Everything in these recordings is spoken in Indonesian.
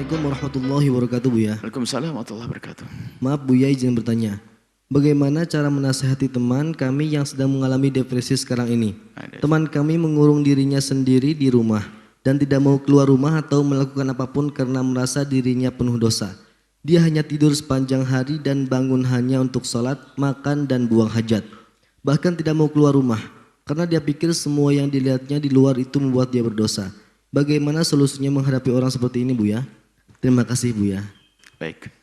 Assalamualaikum warahmatullahi wabarakatuh, Buya. Waalaikumsalam warahmatullahi wabarakatuh. Maaf Buya, izin bertanya. Bagaimana cara menasihati teman kami yang sedang mengalami depresi sekarang ini? Teman kami mengurung dirinya sendiri di rumah dan tidak mau keluar rumah atau melakukan apapun karena merasa dirinya penuh dosa. Dia hanya tidur sepanjang hari dan bangun hanya untuk sholat, makan dan buang hajat. Bahkan tidak mau keluar rumah karena dia pikir semua yang dilihatnya di luar itu membuat dia berdosa. Bagaimana solusinya menghadapi orang seperti ini, Buya? Terima kasih, Buya. Baik.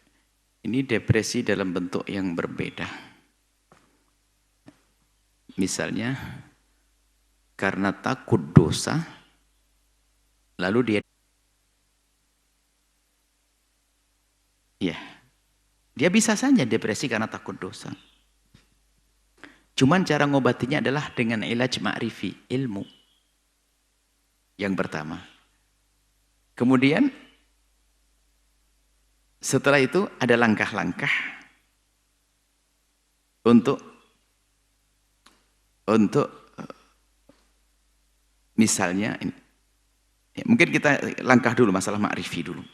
Ini depresi dalam bentuk yang berbeda. Misalnya, karena takut dosa, lalu dia bisa saja depresi karena takut dosa. Cuman cara ngobatinya adalah dengan ilaj ma'rifi, ilmu. Yang pertama. Kemudian, setelah itu ada langkah-langkah untuk misalnya ini. Ya, mungkin kita langkah dulu masalah ma'rifi dulu.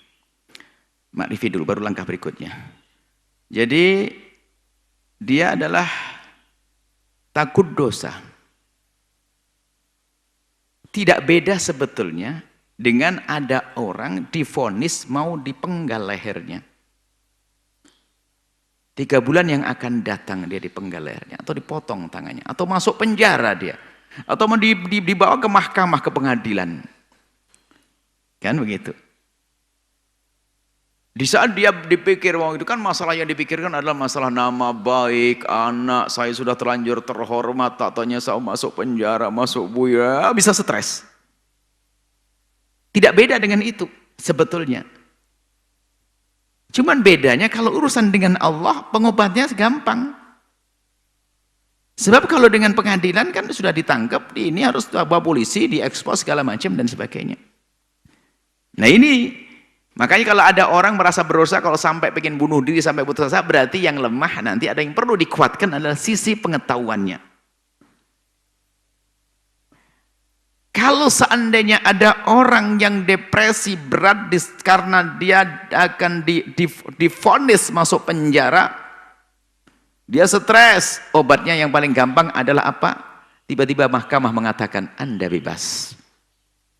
Ma'rifi dulu baru langkah berikutnya. Jadi dia adalah takut dosa. Tidak beda sebetulnya dengan ada orang divonis mau dipenggal lehernya. 3 bulan yang akan datang dia dipenggal lehernya, atau dipotong tangannya, atau masuk penjara dia, atau mau dibawa ke mahkamah, ke pengadilan. Kan begitu. Di saat dia dipikir, wah itu kan masalah yang dipikirkan adalah masalah nama baik, anak saya sudah terlanjur terhormat, tatanya saya masuk penjara, masuk buaya, bisa stres. Tidak beda dengan itu sebetulnya. Cuman bedanya kalau urusan dengan Allah pengobatnya gampang. Sebab kalau dengan pengadilan kan sudah ditangkap, ini harus bawa polisi, diekspos segala macam dan sebagainya. Nah ini, makanya kalau ada orang merasa berdosa kalau sampai pengen bunuh diri sampai putus asa, berarti yang lemah nanti ada yang perlu dikuatkan adalah sisi pengetahuannya. Kalau seandainya ada orang yang depresi berat karena dia akan divonis masuk penjara, dia stres, obatnya yang paling gampang adalah apa? Tiba-tiba mahkamah mengatakan, Anda bebas.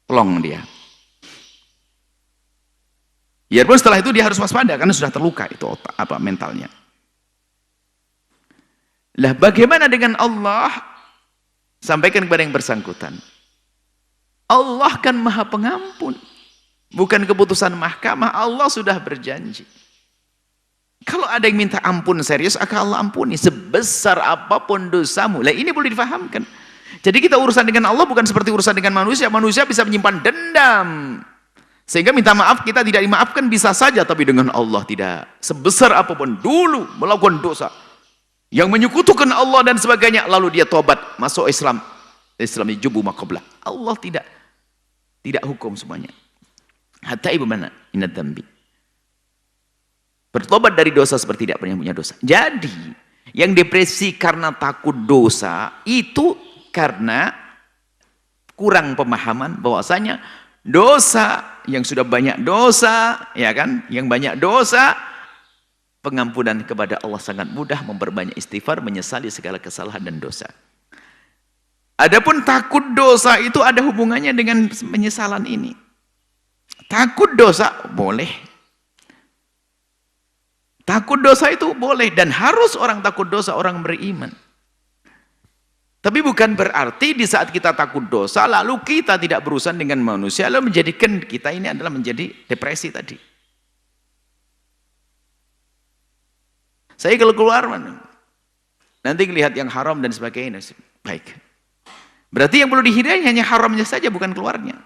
Plong dia. Biarpun setelah itu dia harus waspada karena sudah terluka itu otak mentalnya. Lah bagaimana dengan Allah? Sampaikan kepada yang bersangkutan. Allah kan Maha Pengampun. Bukan keputusan mahkamah, Allah sudah berjanji. Kalau ada yang minta ampun serius, akan Allah ampuni sebesar apapun dosamu. Lah ini boleh difahamkan. Jadi kita urusan dengan Allah bukan seperti urusan dengan manusia. Manusia bisa menyimpan dendam. Sehingga minta maaf kita tidak dimaafkan bisa saja, tapi dengan Allah tidak. Sebesar apapun dulu melakukan dosa yang menyekutukan Allah dan sebagainya, lalu dia tobat masuk Islam. Islam yujubu ma qablah. Allah tidak hukum semuanya. Hatta ibu mana inad dzambi. Bertobat dari dosa seperti tidak pernah punya dosa. Jadi, yang depresi karena takut dosa itu karena kurang pemahaman bahwasanya dosa yang sudah banyak dosa, ya kan? Yang banyak dosa, pengampunan kepada Allah sangat mudah, memperbanyak istighfar, menyesali segala kesalahan dan dosa. Adapun takut dosa itu ada hubungannya dengan penyesalan ini. Takut dosa boleh. Takut dosa itu boleh dan harus orang takut dosa orang beriman. Tapi bukan berarti di saat kita takut dosa lalu kita tidak berurusan dengan manusia lalu menjadikan kita ini adalah menjadi depresi tadi. Saya kalau keluar nanti lihat yang haram dan sebagainya. Baik. Berarti yang perlu dihindari hanya haramnya saja, bukan keluarnya.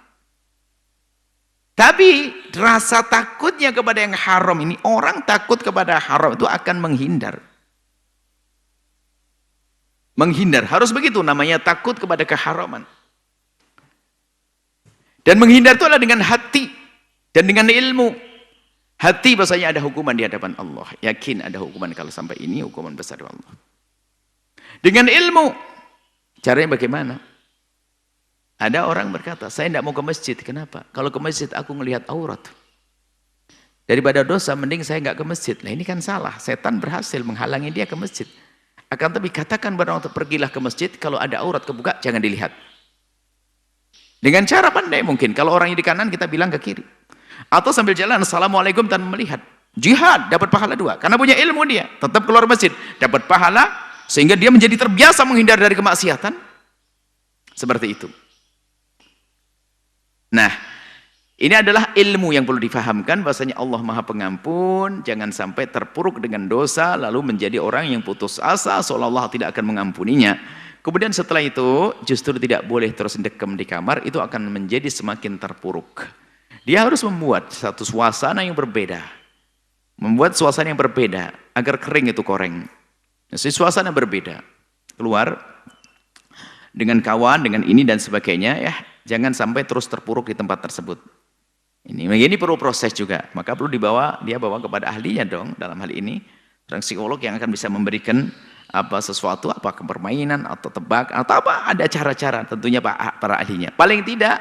Tapi rasa takutnya kepada yang haram ini, orang takut kepada haram itu akan menghindar. Menghindar, harus begitu namanya takut kepada keharaman. Dan menghindar itu adalah dengan hati dan dengan ilmu. Hati bahasanya ada hukuman di hadapan Allah. Yakin ada hukuman kalau sampai ini hukuman besar dari Allah. Dengan ilmu, caranya bagaimana? Ada orang berkata, saya tidak mau ke masjid. Kenapa? Kalau ke masjid aku melihat aurat. Daripada dosa, mending saya nggak ke masjid. Lah ini kan salah. Setan berhasil menghalangi dia ke masjid. Akan tapi katakan pada orang, pergilah ke masjid, kalau ada aurat kebuka, jangan dilihat. Dengan cara pandai mungkin. Kalau orangnya di kanan, kita bilang ke kiri. Atau sambil jalan, assalamualaikum tanpa melihat. Jihad, dapat pahala 2. Karena punya ilmu dia. Tetap keluar masjid, dapat pahala, sehingga dia menjadi terbiasa menghindar dari kemaksiatan. Seperti itu. Nah, ini adalah ilmu yang perlu difahamkan, bahwasanya Allah Maha Pengampun. Jangan sampai terpuruk dengan dosa lalu menjadi orang yang putus asa seolah-olah tidak akan mengampuninya. Kemudian setelah itu justru tidak boleh terus dekem di kamar, itu akan menjadi semakin terpuruk. Dia harus membuat satu suasana yang berbeda. Membuat suasana yang berbeda agar kering itu koreng. Suasana berbeda. Keluar dengan kawan, dengan ini dan sebagainya ya. Jangan sampai terus terpuruk di tempat tersebut. Ini perlu proses juga, maka perlu dia bawa kepada ahlinya dong dalam hal ini, orang psikolog yang akan bisa memberikan sesuatu, apakah permainan atau tebak atau apa, ada cara-cara tentunya para ahlinya. Paling tidak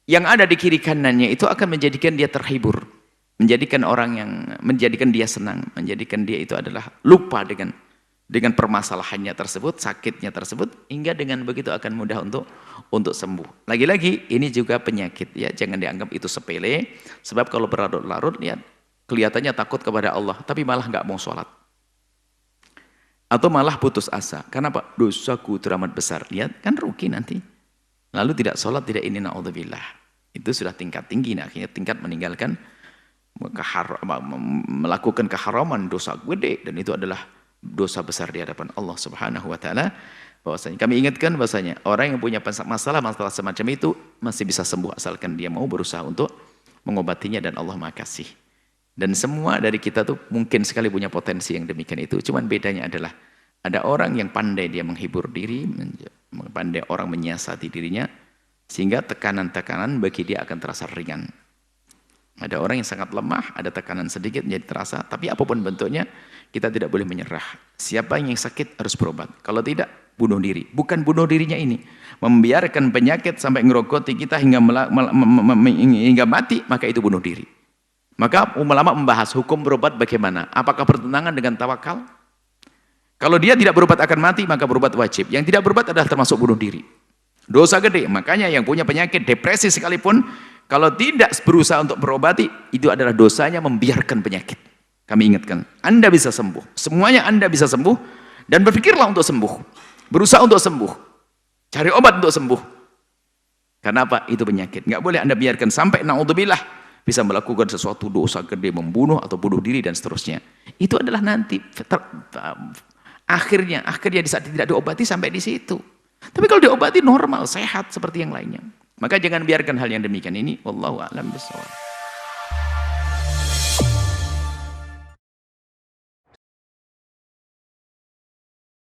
yang ada di kiri kanannya itu akan menjadikan dia terhibur, menjadikan dia senang, menjadikan dia itu adalah lupa dengan permasalahannya tersebut, sakitnya tersebut, hingga dengan begitu akan mudah untuk sembuh. Lagi-lagi ini juga penyakit ya, jangan dianggap itu sepele, sebab kalau berlarut-larut ya kelihatannya takut kepada Allah, tapi malah nggak mau sholat. Atau malah putus asa. Karena apa? Dosaku teramat besar. Lihat, kan rugi nanti. Lalu tidak sholat, tidak ini, na'udzubillah. Itu sudah tingkat tinggi, nah, akhirnya tingkat meninggalkan, melakukan keharaman, dosa gede, dan itu adalah dosa besar di hadapan Allah Subhanahu wa taala. Bahwasanya kami ingatkan bahwasanya orang yang punya masalah semacam itu masih bisa sembuh asalkan dia mau berusaha untuk mengobatinya, dan Allah Maha Kasih. Dan semua dari kita tuh mungkin sekali punya potensi yang demikian itu. Cuman bedanya adalah ada orang yang pandai dia menghibur diri, pandai orang menyiasati dirinya sehingga tekanan-tekanan bagi dia akan terasa ringan. Ada orang yang sangat lemah, ada tekanan sedikit menjadi terasa, tapi apapun bentuknya kita tidak boleh menyerah. Siapa yang sakit harus berobat. Kalau tidak, bunuh diri. Bukan bunuh dirinya ini, membiarkan penyakit sampai ngerogoti kita hingga mati, maka itu bunuh diri. Maka ulama membahas hukum berobat bagaimana. Apakah bertentangan dengan tawakal? Kalau dia tidak berobat akan mati, maka berobat wajib. Yang tidak berobat adalah termasuk bunuh diri. Dosa gede. Makanya yang punya penyakit depresi sekalipun, kalau tidak berusaha untuk berobati, itu adalah dosanya membiarkan penyakit. Kami ingatkan, Anda bisa sembuh. Semuanya Anda bisa sembuh, dan berpikirlah untuk sembuh. Berusaha untuk sembuh. Cari obat untuk sembuh. Karena apa? Itu penyakit. Nggak boleh Anda biarkan sampai na'udzubillah bisa melakukan sesuatu dosa gede, membunuh atau bunuh diri dan seterusnya. Itu adalah nanti akhirnya di saat tidak diobati sampai di situ. Tapi kalau diobati normal, sehat seperti yang lainnya. Maka jangan biarkan hal yang demikian ini. Wallahu a'lam bishawab.